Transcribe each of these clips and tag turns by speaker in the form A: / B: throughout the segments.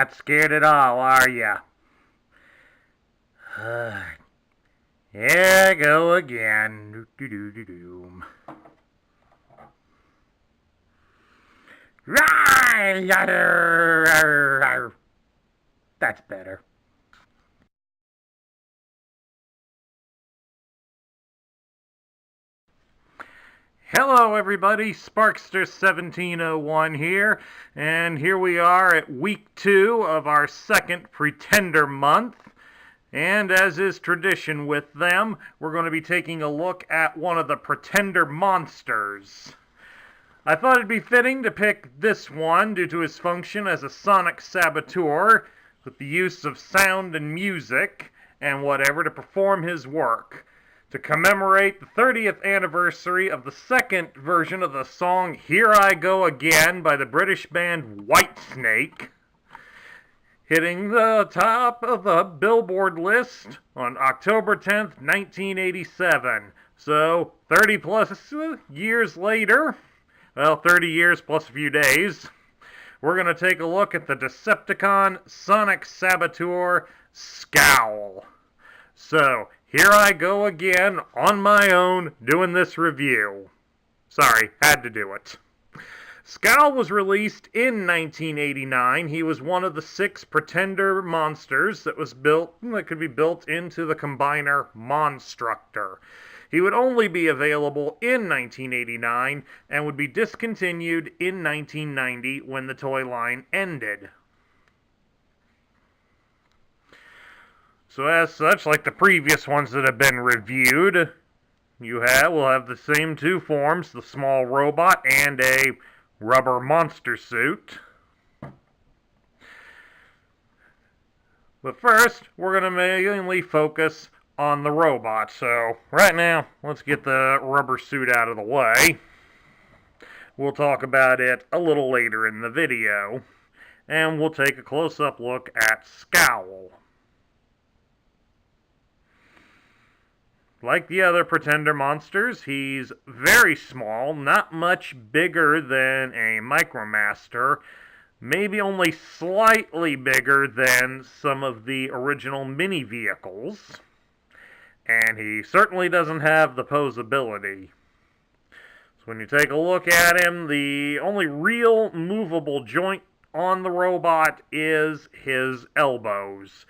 A: Not scared at all, are ya? Here I go again. Doo-doo-doo-doo-doo. That's better. Hello everybody, Sparkster1701 here, and here we are at week 2 of our second Pretender month. And as is tradition with them, we're going to be taking a look at one of the Pretender monsters. I thought it'd be fitting to pick this one due to his function as a sonic saboteur with the use of sound and music and whatever to perform his work. To commemorate the 30th anniversary of the second version of the song Here I Go Again by the British band Whitesnake, hitting the top of the Billboard list on October 10th, 1987. So, 30 plus years later, well, 30 years plus a few days, we're going to take a look at the Decepticon Sonic Saboteur Scowl. So, here I go again on my own doing this review. Sorry, had to do it. Scowl was released in 1989. He was one of the 6 Pretender monsters that could be built into the combiner Monstructor. He would only be available in 1989 and would be discontinued in 1990 when the toy line ended. So as such, like the previous ones that have been reviewed, we'll have the same 2 forms, the small robot and a rubber monster suit. But first, we're going to mainly focus on the robot. So right now, let's get the rubber suit out of the way. We'll talk about it a little later in the video. And we'll take a close-up look at Scowl. Like the other Pretender monsters, he's very small, not much bigger than a Micromaster, maybe only slightly bigger than some of the original mini-vehicles, and he certainly doesn't have the posability. So when you take a look at him, the only real movable joint on the robot is his elbows.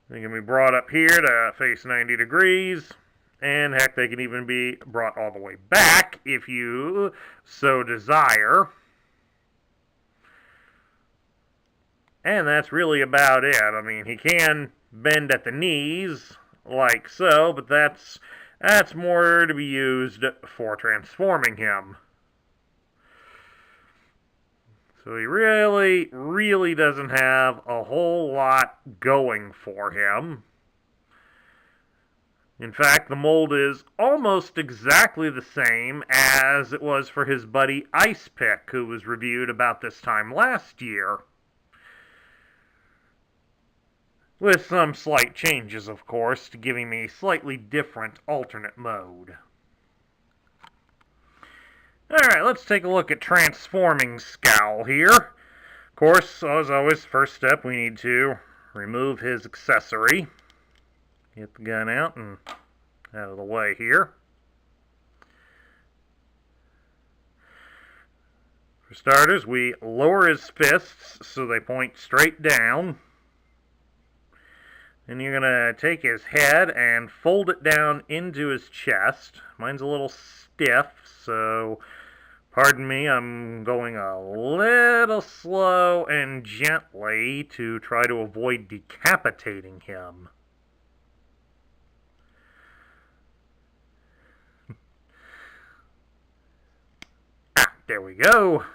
A: They can be brought up here to face 90 degrees, and heck, they can even be brought all the way back if you so desire. And that's really about it. I mean, he can bend at the knees, like so, but that's more to be used for transforming him. So he really doesn't have a whole lot going for him. In fact, the mold is almost exactly the same as it was for his buddy Ice Pick, who was reviewed about this time last year. With some slight changes, of course, to giving me a slightly different alternate mode. Alright, let's take a look at transforming Scowl here. Of course, as always, first step, we need to remove his accessory. Get the gun out and out of the way here. For starters, we lower his fists so they point straight down. Then you're going to take his head and fold it down into his chest. Mine's a little stiff, so pardon me, I'm going a little slow and gently to try to avoid decapitating him. There we go.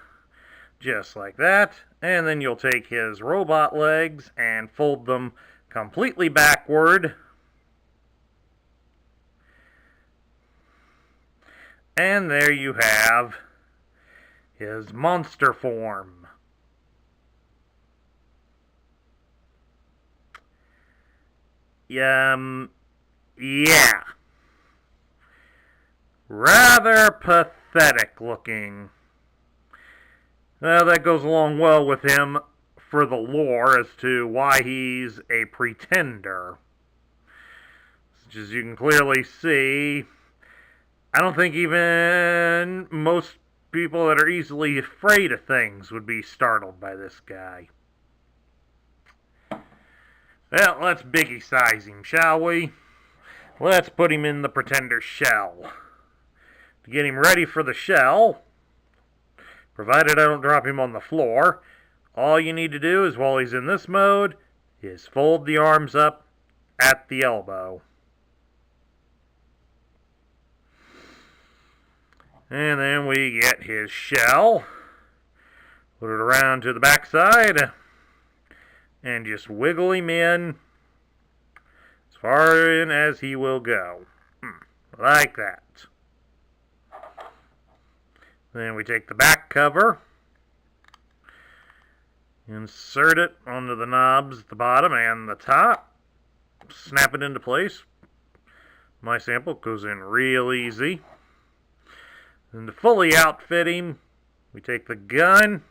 A: Just like that. And then you'll take his robot legs and fold them completely backward. And there you have his monster form. Yeah. Rather pathetic looking. Well, that goes along well with him for the lore as to why he's a pretender. As you can clearly see, I don't think even most people that are easily afraid of things would be startled by this guy. Well, let's biggie size him, shall we? Let's put him in the pretender shell. To get him ready for the shell, provided I don't drop him on the floor, all you need to do is, while he's in this mode, is fold the arms up at the elbow. And then we get his shell, put it around to the backside, and just wiggle him in as far in as he will go. Like that. Then we take the back cover, insert it onto the knobs at the bottom and the top, snap it into place. My sample goes in real easy. And to fully outfit him, we take the gun,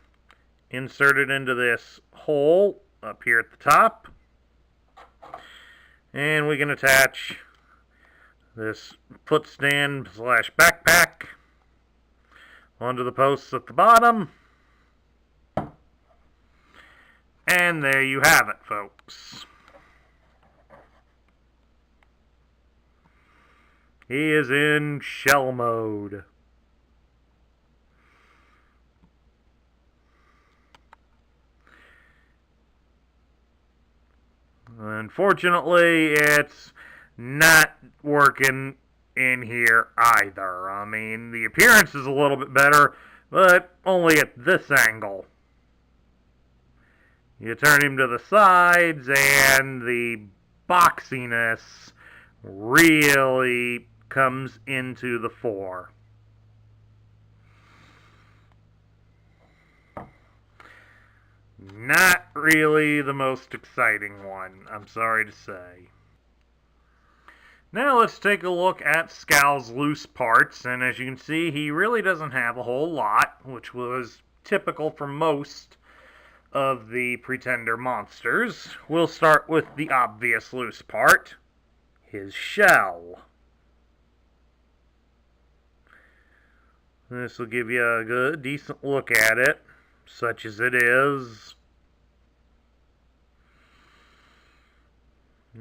A: insert it into this hole up here at the top, and we can attach this footstand / backpack onto the posts at the bottom. And there you have it, folks. He is in shell mode. Unfortunately, it's not working in here either. I mean, the appearance is a little bit better, but only at this angle. You turn him to the sides, and the boxiness really comes into the fore. Not really the most exciting one, I'm sorry to say. Now let's take a look at Scowl's loose parts, and as you can see, he really doesn't have a whole lot, which was typical for most of the Pretender monsters. We'll start with the obvious loose part, his shell. This will give you a good, decent look at it, such as it is.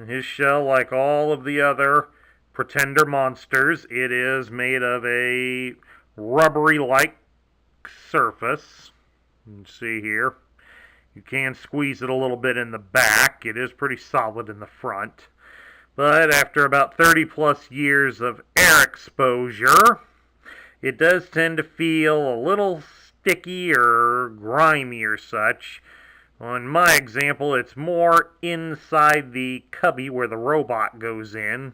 A: His shell, like all of the other Pretender monsters, it is made of a rubbery-like surface. You can see here. You can squeeze it a little bit in the back. It is pretty solid in the front. But after about 30 plus years of air exposure, it does tend to feel a little sticky or grimy or such. On my example, it's more inside the cubby where the robot goes in.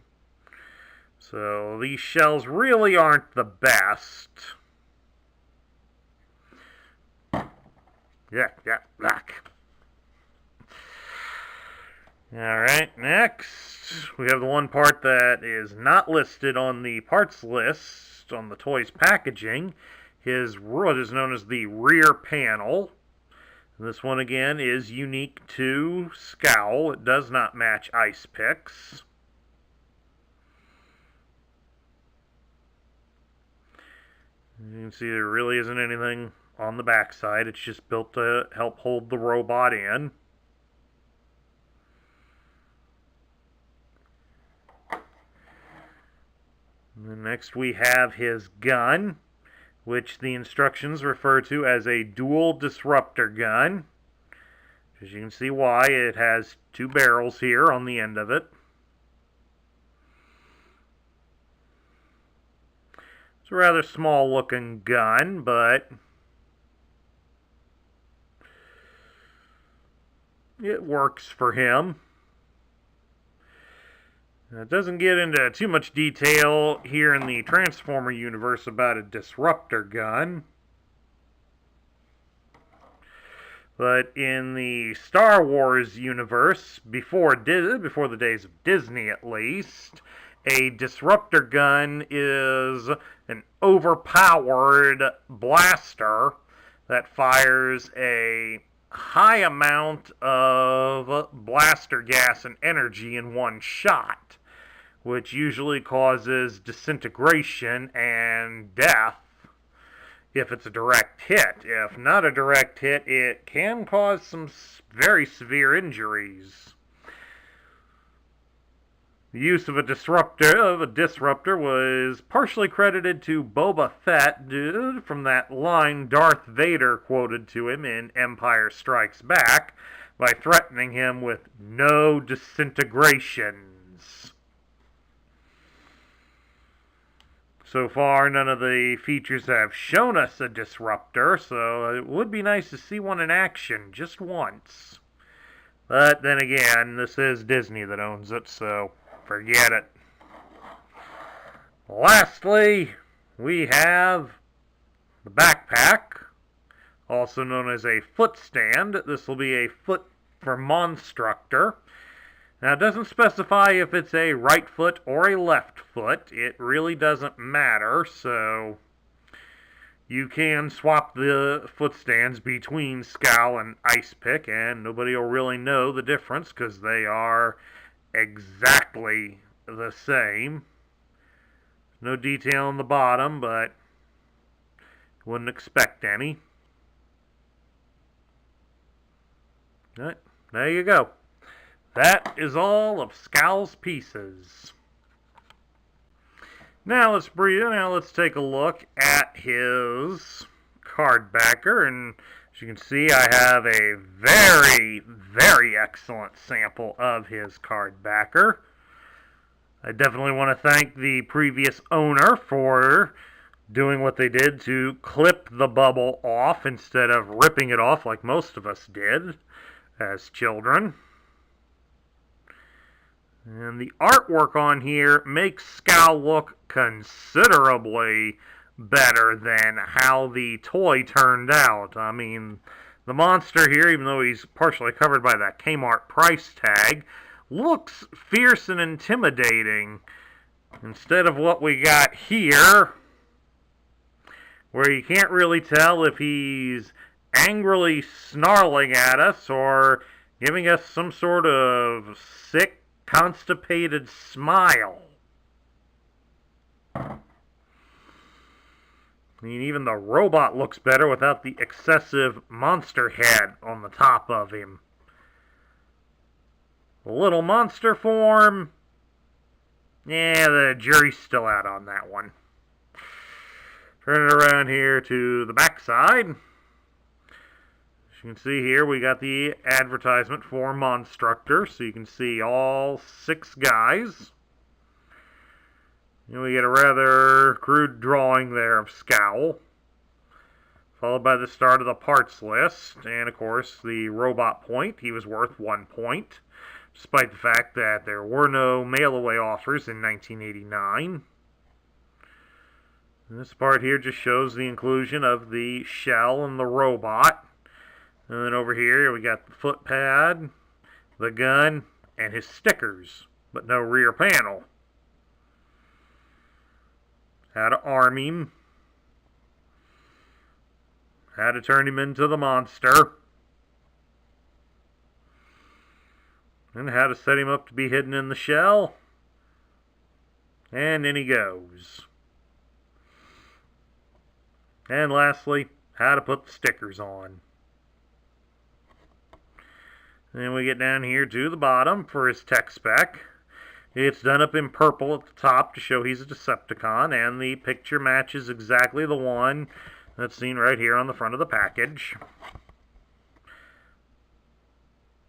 A: So these shells really aren't the best. Yeah, back. Alright, next we have the one part that is not listed on the parts list on the toy's packaging. What is known as the rear panel. This one again is unique to Scowl. It does not match Ice Picks. You can see there really isn't anything on the backside. It's just built to help hold the robot in. And then next we have his gun, which the instructions refer to as a dual disruptor gun. As you can see why, it has two barrels here on the end of it. It's a rather small looking gun, but it works for him. It doesn't get into too much detail here in the Transformer universe about a disruptor gun. But in the Star Wars universe, before the days of Disney at least, a disruptor gun is an overpowered blaster that fires a high amount of blaster gas and energy in one shot, which usually causes disintegration and death if it's a direct hit. If not a direct hit, it can cause some very severe injuries. The use of a disruptor was partially credited to Boba Fett from that line Darth Vader quoted to him in Empire Strikes Back by threatening him with no disintegrations. So far, none of the features have shown us a disruptor, so it would be nice to see one in action just once. But then again, this is Disney that owns it, so forget it. Lastly, we have the backpack, also known as a foot stand. This will be a foot for Monstructor. Now, it doesn't specify if it's a right foot or a left foot. It really doesn't matter, so you can swap the foot stands between Scowl and Ice Pick, and nobody will really know the difference because they are exactly the same. No detail on the bottom, but wouldn't expect any. All right, there you go. That is all of Scowl's pieces. Now let's take a look at his card backer, and as you can see, I have a very, very excellent sample of his card backer. I definitely want to thank the previous owner for doing what they did to clip the bubble off instead of ripping it off like most of us did as children. And the artwork on here makes Scowl look considerably better than how the toy turned out. I mean, the monster here, even though he's partially covered by that Kmart price tag, looks fierce and intimidating. Instead of what we got here, where you can't really tell if he's angrily snarling at us or giving us some sort of sick, constipated smile. I mean, even the robot looks better without the excessive monster head on the top of him. The little monster form, yeah, the jury's still out on that one. Turn it around here to the back side. As you can see here, we got the advertisement for Monstructor, so you can see all 6 guys. And we get a rather crude drawing there of Scowl, followed by the start of the parts list, and of course the robot point. He was worth 1 point, despite the fact that there were no mail-away offers in 1989. And this part here just shows the inclusion of the shell and the robot. And then over here we got the foot pad, the gun, and his stickers, but no rear panel. How to arm him, how to turn him into the monster, and how to set him up to be hidden in the shell. And in he goes. And lastly, how to put the stickers on. Then we get down here to the bottom for his tech spec. It's done up in purple at the top to show he's a Decepticon, and the picture matches exactly the one that's seen right here on the front of the package.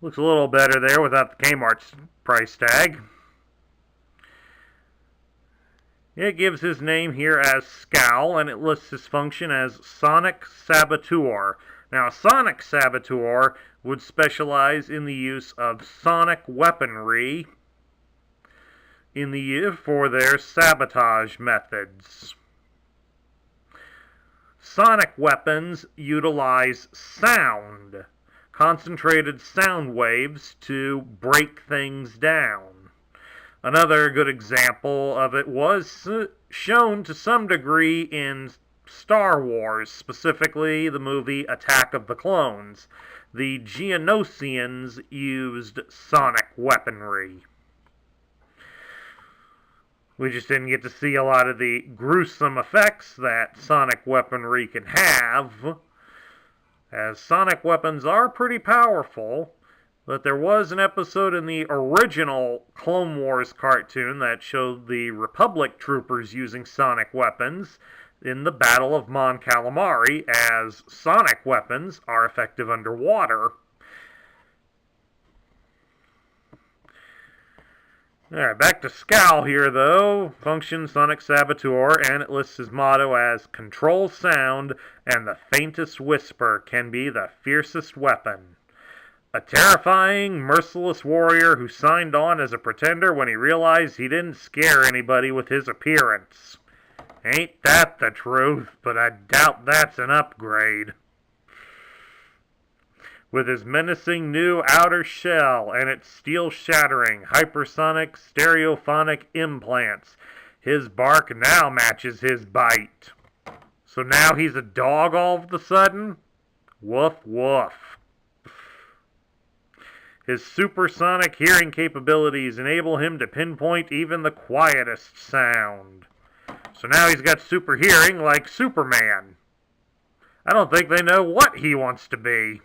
A: Looks a little better there without the Kmart price tag. It gives his name here as Scowl, and it lists his function as Sonic Saboteur. Now, a Sonic Saboteur would specialize in the use of sonic weaponry for their sabotage methods. Sonic weapons utilize sound, concentrated sound waves to break things down. Another good example of it was shown to some degree in Star Wars, specifically the movie Attack of the Clones. the Geonosians used sonic weaponry. We just didn't get to see a lot of the gruesome effects that sonic weaponry can have, as sonic weapons are pretty powerful. But there was an episode in the original Clone Wars cartoon that showed the Republic troopers using sonic weapons in the Battle of Mon Calamari, as sonic weapons are effective underwater. Alright, back to Scowl here, though. Function Sonic Saboteur, and it lists his motto as "Control sound, and the faintest whisper can be the fiercest weapon." A terrifying, merciless warrior who signed on as a pretender when he realized he didn't scare anybody with his appearance. Ain't that the truth, but I doubt that's an upgrade. With his menacing new outer shell and its steel-shattering, hypersonic, stereophonic implants, his bark now matches his bite. So now he's a dog all of a sudden? Woof woof. His supersonic hearing capabilities enable him to pinpoint even the quietest sound. So now he's got super hearing like Superman. I don't think they know what he wants to be.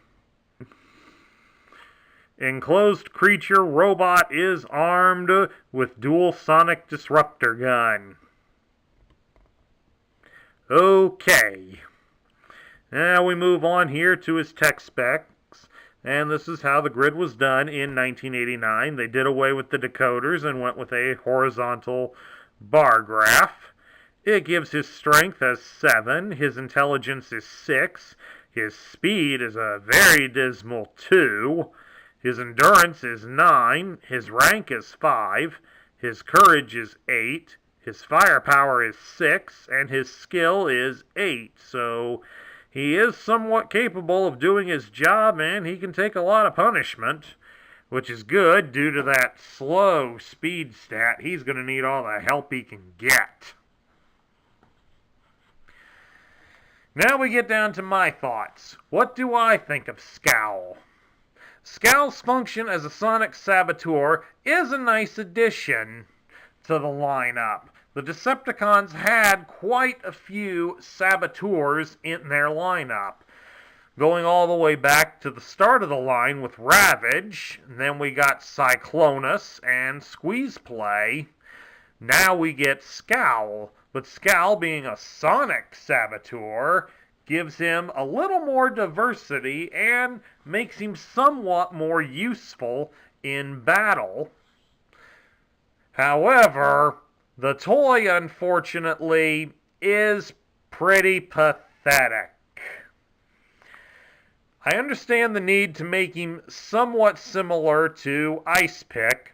A: Enclosed creature robot is armed with dual sonic disruptor gun. Okay. Now we move on here to his tech specs, and this is how the grid was done in 1989. They did away with the decoders and went with a horizontal bar graph. It gives his strength as 7, his intelligence is 6, his speed is a very dismal 2, his endurance is 9, his rank is 5, his courage is 8, his firepower is 6, and his skill is 8. So he is somewhat capable of doing his job, and he can take a lot of punishment, which is good due to that slow speed stat. He's going to need all the help he can get. Now we get down to my thoughts. What do I think of Scowl? Scowl's function as a sonic saboteur is a nice addition to the lineup. The Decepticons had quite a few saboteurs in their lineup, going all the way back to the start of the line with Ravage, and then we got Cyclonus and Squeezeplay. Now we get Scowl, but Scowl, being a sonic saboteur, gives him a little more diversity and makes him somewhat more useful in battle. However, the toy, unfortunately, is pretty pathetic. I understand the need to make him somewhat similar to Ice Pick,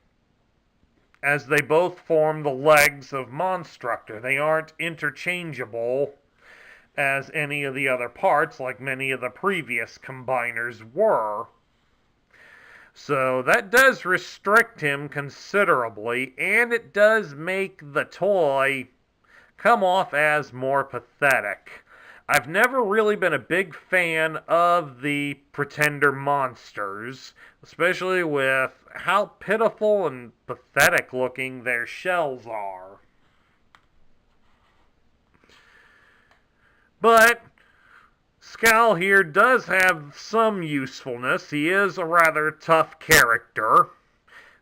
A: as they both form the legs of Monstructor. They aren't interchangeable as any of the other parts, like many of the previous combiners were. So that does restrict him considerably, and it does make the toy come off as more pathetic. I've never really been a big fan of the Pretender monsters, especially with how pitiful and pathetic looking their shells are. But Scowl here does have some usefulness. He is a rather tough character,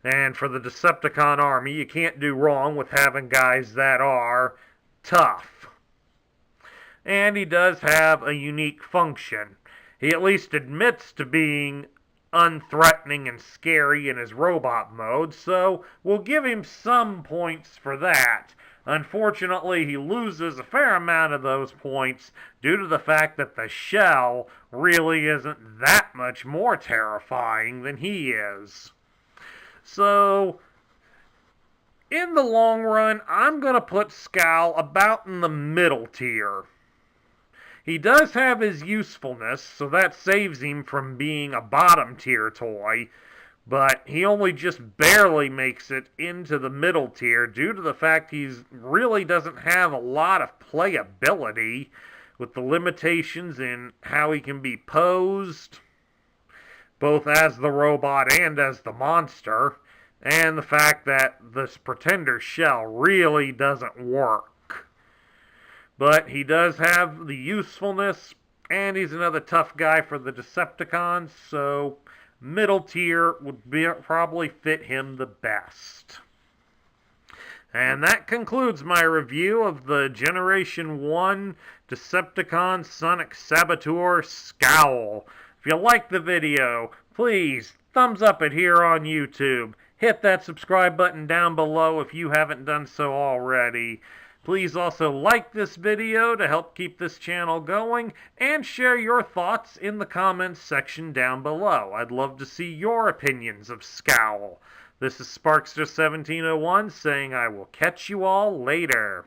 A: and for the Decepticon army, you can't do wrong with having guys that are tough. And he does have a unique function. He at least admits to being unthreatening and scary in his robot mode, so we'll give him some points for that. Unfortunately, he loses a fair amount of those points due to the fact that the shell really isn't that much more terrifying than he is. So, in the long run, I'm going to put Scowl about in the middle tier. He does have his usefulness, so that saves him from being a bottom tier toy, but he only just barely makes it into the middle tier due to the fact he really doesn't have a lot of playability with the limitations in how he can be posed both as the robot and as the monster, and the fact that this pretender shell really doesn't work. But he does have the usefulness, and he's another tough guy for the Decepticons, so middle tier would probably fit him the best. And that concludes my review of the Generation 1 Decepticon Sonic Saboteur Scowl. If you liked the video, please thumbs up it here on YouTube. Hit that subscribe button down below if you haven't done so already. Please also like this video to help keep this channel going, and share your thoughts in the comments section down below. I'd love to see your opinions of Scowl. This is Sparkster1701 saying I will catch you all later.